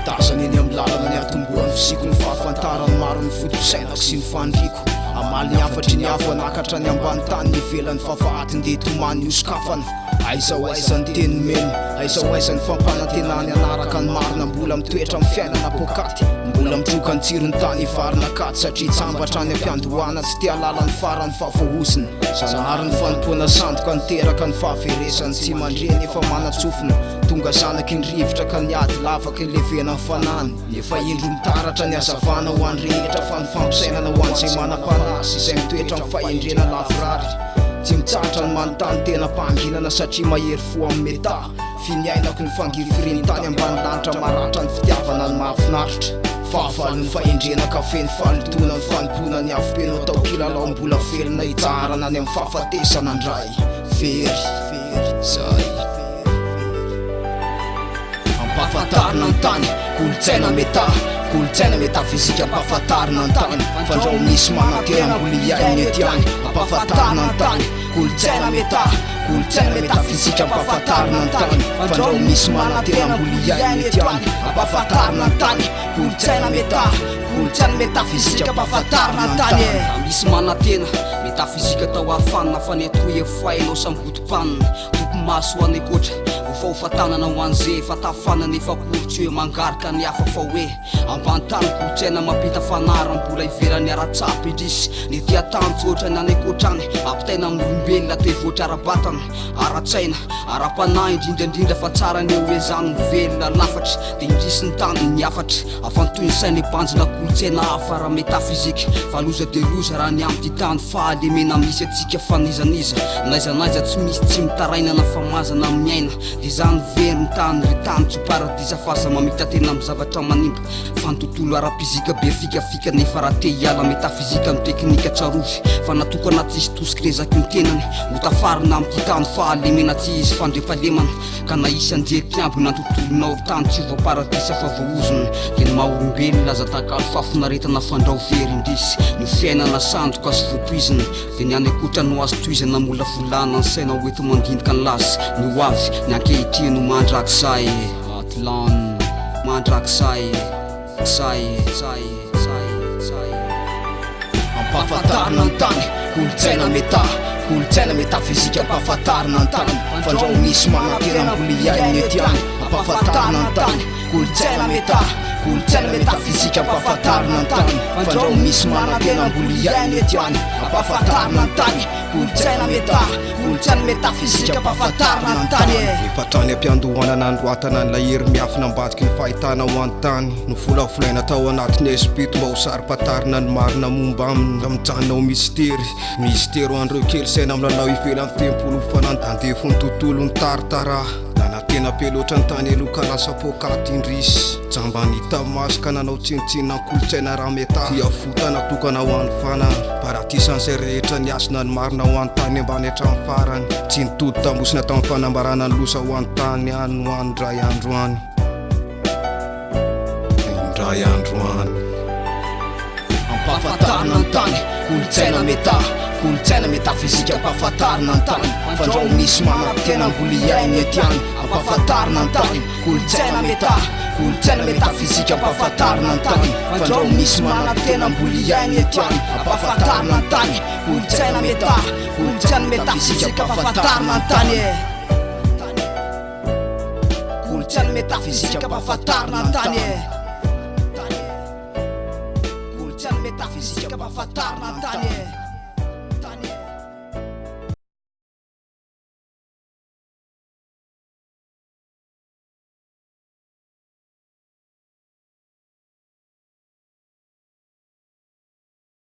Tazana eny amin'ny lalana ny atombohan'ny fisiko ny fahafantarany maro ny fotosainako sy ny fandriako amaly ny afatry ny afo anakatra ny ambany tany nivelan'ny fahafahatin-deha tomany iosokafana aizao aizany teny meno aizao aizany fampanantenany anaraka ny marina mbola mitoetra amin'ny fiainana pokaty mbola mitroka ny tsirony tany ivarina akaty satria tsambatra any ampiandohana tsy tia lalany farany fahafohosiny zanahary ny fanompoana sandoka niteraka ny fahaveresany tsy mandreny efa manatsofina tonga zanaky ny rivotra ka ny ady lavaka ilevena ny fanany efa indro mitaratra ny azavana ho any rehetra fa ny fampisainana ho an'izay manam-panasy izay mitoetra amin'ny fahendrena lavorary tsy mitsatra ny manontany tena mpanginana satria mahery fo amin'ny meta finiainako ny fangirifiriny tany ambany lanitra maratra ny fitiavana ny mahafinaritra fahafaly ny fahendrena kafe ny falotona ny fanompona ny afopeno atao kilalao mbola velona hijarana any amin'ny fahafatesana andray very zay ampahafantarina ny tany kolotsaina meta kolotsaina metafizika ampahafantarina ny tany fandrao misy manantena mbola iainy ety any ampahafantarina ny tany kolotsaina metafizika ampahafantarina ny tany fandrao misy manantena mbola iainy ety any ampahafantarina ny tany kolotsaina metafizika ampahafantarina ny tany misy manantena metafizika tao afanina fa netoy efainao sambotom-panina topo-maso ho any koatra fahofatanana ho an'izay fa tafanana efa kolotsy hoe mangarika ny hafa fa hoe ambany tany kolotsaina mampita fanara mbola iverany ara-tsapo indrisy ny tia tany tsotrany any akoatrany ampitaina amin'olombelona toe voatra ara-batana ara-tsaina ara-panahy indrindrandrindra fa tsara ny eo hoe zany mivelona lafatra dia indrisy ny tany ny afatra afantoy ny saina banjina kolotsaina hafa raha metafizika fa loza de loza raha ny amty tany fahalemena misy atsika fanizaniza naizanaiza tsy misy tsy mitarainana famazana amin'ny aina izany very ny tany ry tany tsy paradisa fasa mamita tena amin'ny zavatra manimba fa ny tontolo ara-pizika be fikafika nefa raha te hiala metafizika amin'ny teknika tsarovy fa natokana tsisy tosika rezaky ny tenany ho tafarina amin'ity tany fahalemena tsy izy fandrempalemana ka na isy anjery-kiambona ny tontolonao ry tany tsy voaparadisa fa voaozona dia ny maha-olombelona aza takalo fafinaretana fandrao very indrisy ny fiainana sandoka sy voatoizina dia ny any akotra no azo toizana mola volana ny saina hoety mandindika ny lasy ny hoavy ny ankehitrino mandrakizay atlan mandrakizay ampahafantarina ny tany kolotsaina metafizika ampahafantarina ny tany fandrao misy manantena mbola iainy ety any ampahafantarina ny tany kolotsaina metafizika ampahafantarina ny tany fandrao misy manantena mbola iainy ety any ampahafantarina ny tany kolotsaina metafizika ampahafantarina ny tany efatrany ampiandohana nandroatana ny lahery miafina ambadiky ny fahitana ho any tany no folafolaina tao anatiny espito mba ho sary-patarina ny marina momba aminy mijanona ho mistero andreo kely saina amilalao ivelan'ny tempolo fanandandefo ny tontolo ny taritara tena peloatra ny tany eloka lasa pokaty indrisy jambany tamasoka nanao tsinitsinina ny kolotsaina raha meta hiafotana tokana ho an'ny fanany paratisan'izay rehetra ny asina ny marina ho an'ny tany ambany hatramin'ny farany tsy nitody tambosina tamin'ny fanambarana ny losa ho an'ny tany any ho an'ny indray andro any ampahafantarina ny tany kolotsaina metafizika ampahafantarina ny tany fandrao misy manantena mbola iainy ety any ampahafantarina ny tany kolotsaina metafizika ampahafantarina ny tany fandrao misy manantena mbola iainy ety any ampahafantarina ny tany kolotsaina metafizika ampahafantarina ny tany kolotsaina metafizika ampahafantarina ny tany metafizika ampahafantarina ny tany